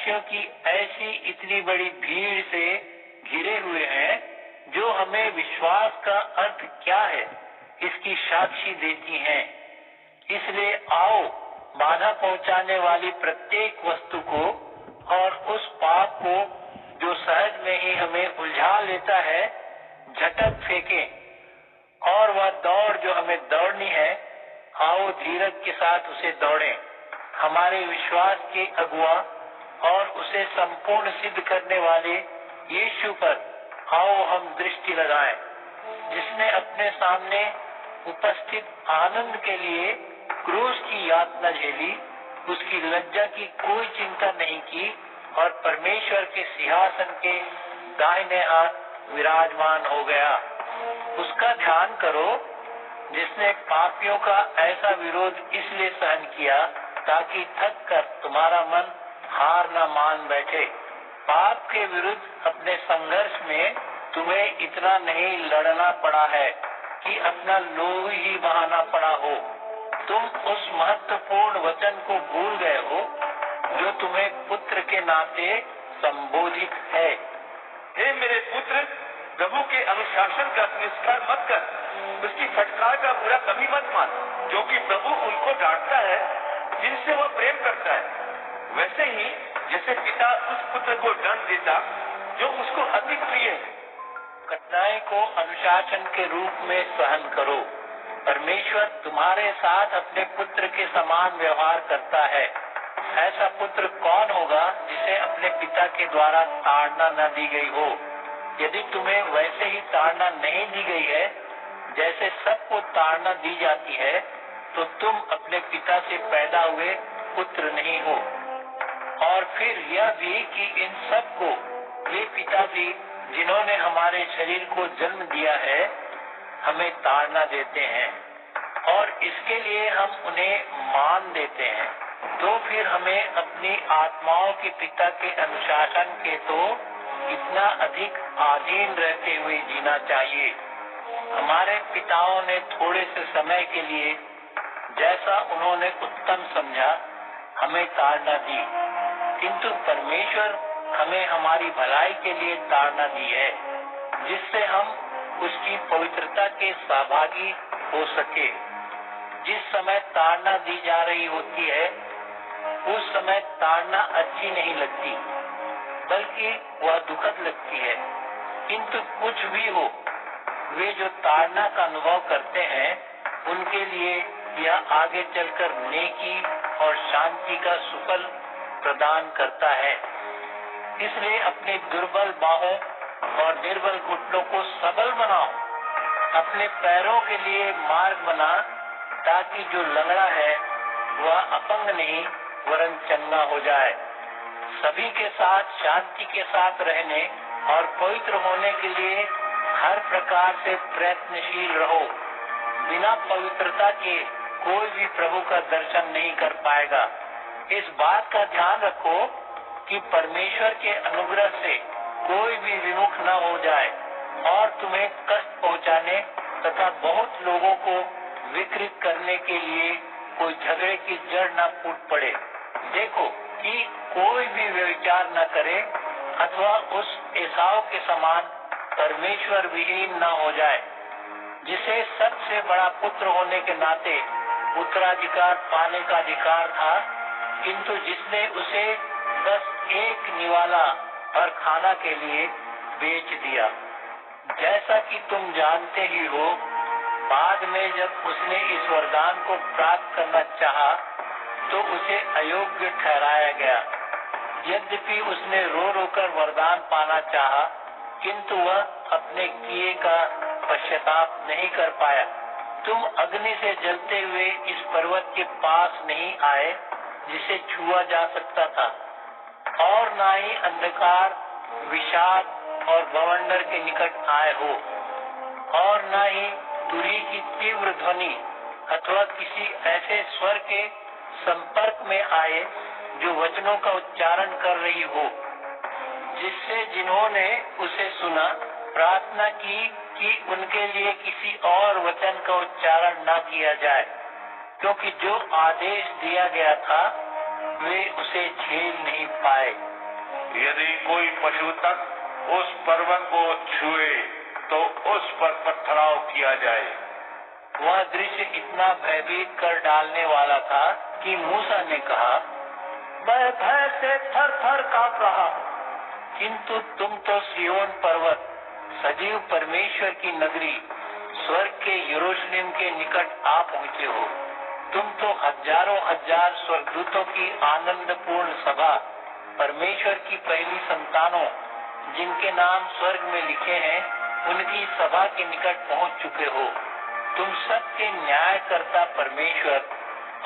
साक्षियों की ऐसी इतनी बड़ी भीड़ से घिरे हुए हैं जो हमें विश्वास का अर्थ क्या है इसकी साक्षी देती हैं। इसलिए आओ बाधा पहुंचाने वाली प्रत्येक वस्तु को और उस पाप को जो सहज में ही हमें उलझा लेता है झटक फेंकें, और वह दौड़ जो हमें दौड़नी है आओ धीरज के साथ उसे दौड़ें। हमारे विश्वास के अगुआ और उसे संपूर्ण सिद्ध करने वाले यीशु पर आओ हम दृष्टि लगाएं, जिसने अपने सामने उपस्थित आनंद के लिए क्रूस की यातना झेली, उसकी लज्जा की कोई चिंता नहीं की और परमेश्वर के सिंहासन के दाहिने हाथ विराजमान हो गया। उसका ध्यान करो जिसने पापियों का ऐसा विरोध इसलिए सहन किया ताकि थक कर तुम्हारा मन हार न मान बैठे। पाप के विरुद्ध अपने संघर्ष में तुम्हें इतना नहीं लड़ना पड़ा है कि अपना लोही ही बहाना पड़ा हो। तुम उस महत्वपूर्ण वचन को भूल गए हो जो तुम्हें पुत्र के नाते संबोधित है। हे मेरे पुत्र, प्रभु के अनुशासन का तिरस्कार मत कर, उसकी फटकार का बुरा कभी मत मान, क्योंकि प्रभु उनको डांटता है जिनसे वह प्रेम करता है। वैसे ही जैसे पिता उस पुत्र को दंड देता जो उसको अति प्रिय है। कठिनाई को अनुशासन के रूप में सहन करो। परमेश्वर तुम्हारे साथ अपने पुत्र के समान व्यवहार करता है। ऐसा पुत्र कौन होगा जिसे अपने पिता के द्वारा ताड़ना न दी गई हो? यदि तुम्हें वैसे ही ताड़ना नहीं दी गई है जैसे सबको ताड़ना दी जाती है, तो तुम अपने पिता से पैदा हुए पुत्र नहीं हो। और फिर यह भी कि इन सबको वे पिता भी जिन्होंने हमारे शरीर को जन्म दिया है हमें ताड़ना देते हैं, और इसके लिए हम उन्हें मान देते हैं। तो फिर हमें अपनी आत्माओं के पिता के अनुशासन के तो इतना अधिक अधीन रहते हुए जीना चाहिए। हमारे पिताओं ने थोड़े से समय के लिए जैसा उन्होंने उत्तम समझा हमें ताड़ना दी, किंतु परमेश्वर हमें हमारी भलाई के लिए ताड़ना दी है, जिससे हम उसकी पवित्रता के सहभागी हो सके। जिस समय ताड़ना दी जा रही होती है उस समय ताड़ना अच्छी नहीं लगती, बल्कि वह दुखद लगती है। किंतु कुछ भी हो, वे जो ताड़ना का अनुभव करते हैं उनके लिए यह आगे चलकर नेकी और शांति का सुफल प्रदान करता है। इसलिए अपनी दुर्बल बाहों और निर्बल घुटनों को सबल बनाओ। अपने पैरों के लिए मार्ग बना, ताकि जो लंगड़ा है वह अपंग नहीं वरन चंगा हो जाए। सभी के साथ शांति के साथ रहने और पवित्र होने के लिए हर प्रकार से प्रयत्नशील रहो। बिना पवित्रता के कोई भी प्रभु का दर्शन नहीं कर पाएगा। इस बात का ध्यान रखो कि परमेश्वर के अनुग्रह से कोई भी विमुख न हो जाए और तुम्हें कष्ट पहुंचाने तथा बहुत लोगों को विकृत करने के लिए कोई झगड़े की जड़ न फूट पड़े। देखो कि कोई भी व्यभिचार न करे अथवा उस एसाव के समान परमेश्वर विहीन न हो जाए, जिसे सबसे बड़ा पुत्र होने के नाते उत्तराधिकार पाने का अधिकार था, किंतु जिसने उसे बस एक निवाला और खाना के लिए बेच दिया। जैसा कि तुम जानते ही हो, बाद में जब उसने इस वरदान को प्राप्त करना चाहा तो उसे अयोग्य ठहराया गया। यद्यपि उसने रो रो कर वरदान पाना चाहा, किंतु वह अपने किए का पश्चाताप नहीं कर पाया। तुम अग्नि से जलते हुए इस पर्वत के पास नहीं आए जिसे छुआ जा सकता था, और न ही अंधकार, विषाद और बवंडर के निकट आए हो, और न ही तुरही की तीव्र ध्वनि अथवा किसी ऐसे स्वर के संपर्क में आए जो वचनों का उच्चारण कर रही हो, जिससे जिन्होंने उसे सुना प्रार्थना की कि उनके लिए किसी और वचन का उच्चारण न किया जाए, क्योंकि जो आदेश दिया गया था वे उसे झेल नहीं पाए। यदि कोई पशु तक उस पर्वत को छुए तो उस पर पथराव किया जाए। वह दृश्य इतना भयभीत कर डालने वाला था कि मूसा ने कहा, मैं भय से थर थर कांप रहा हूँ। किंतु तुम तो सिय्योन पर्वत, सजीव परमेश्वर की नगरी, स्वर्ग के यरूशलेम के निकट आ पहुँचे हो। तुम तो हजारों हजार स्वर्गदूतों की आनंदपूर्ण सभा, परमेश्वर की पहली संतानों, जिनके नाम स्वर्ग में लिखे हैं, उनकी सभा के निकट पहुँच चुके हो। तुम सत्य न्यायकर्ता परमेश्वर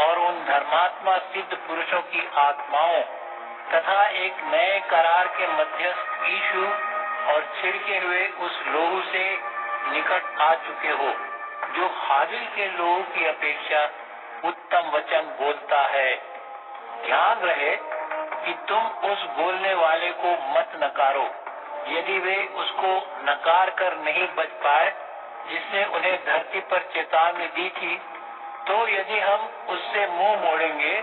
और उन धर्मात्मा सिद्ध पुरुषों की आत्माओं तथा एक नए करार के मध्यस्थ यीशु और छिड़के हुए उस लोहू से निकट आ चुके हो, जो हाबिल के लोहू की अपेक्षा उत्तम वचन बोलता है। ध्यान रहे कि तुम उस बोलने वाले को मत नकारो। यदि वे उसको नकार कर नहीं बच पाए जिसने उन्हें धरती पर चेतावनी दी थी, तो यदि हम उससे मुंह मोड़ेंगे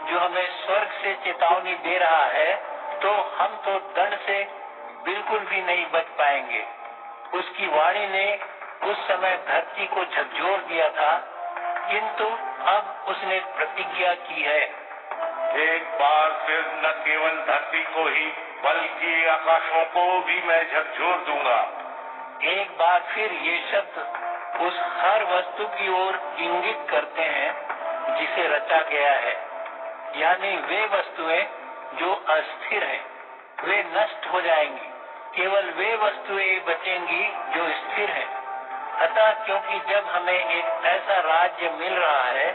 जो हमें स्वर्ग से चेतावनी दे रहा है, तो हम तो दंड से बिल्कुल भी नहीं बच पाएंगे। उसकी वाणी ने उस समय धरती को झकझोर दिया था, किंतु अब उसने प्रतिज्ञा की है, एक बार फिर न केवल धरती को ही बल्कि आकाशों को भी मैं झकझोर दूंगा। एक बार फिर ये शब्द उस हर वस्तु की ओर इंगित करते हैं जिसे रचा गया है, यानी वे वस्तुएं जो अस्थिर हैं, वे नष्ट हो जाएंगी। केवल वे वस्तुएं बचेंगी जो स्थिर हैं। अतः क्योंकि जब हमें एक ऐसा राज्य मिल रहा है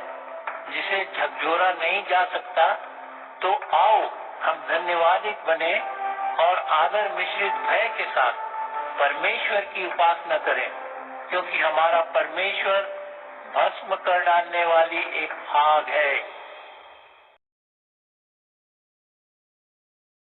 जिसे झकझोरा नहीं जा सकता, तो आओ हम धन्यवादित बने और आदर मिश्रित भय के साथ परमेश्वर की उपासना करें, क्योंकि हमारा परमेश्वर भस्म कर डालने वाली एक आग है।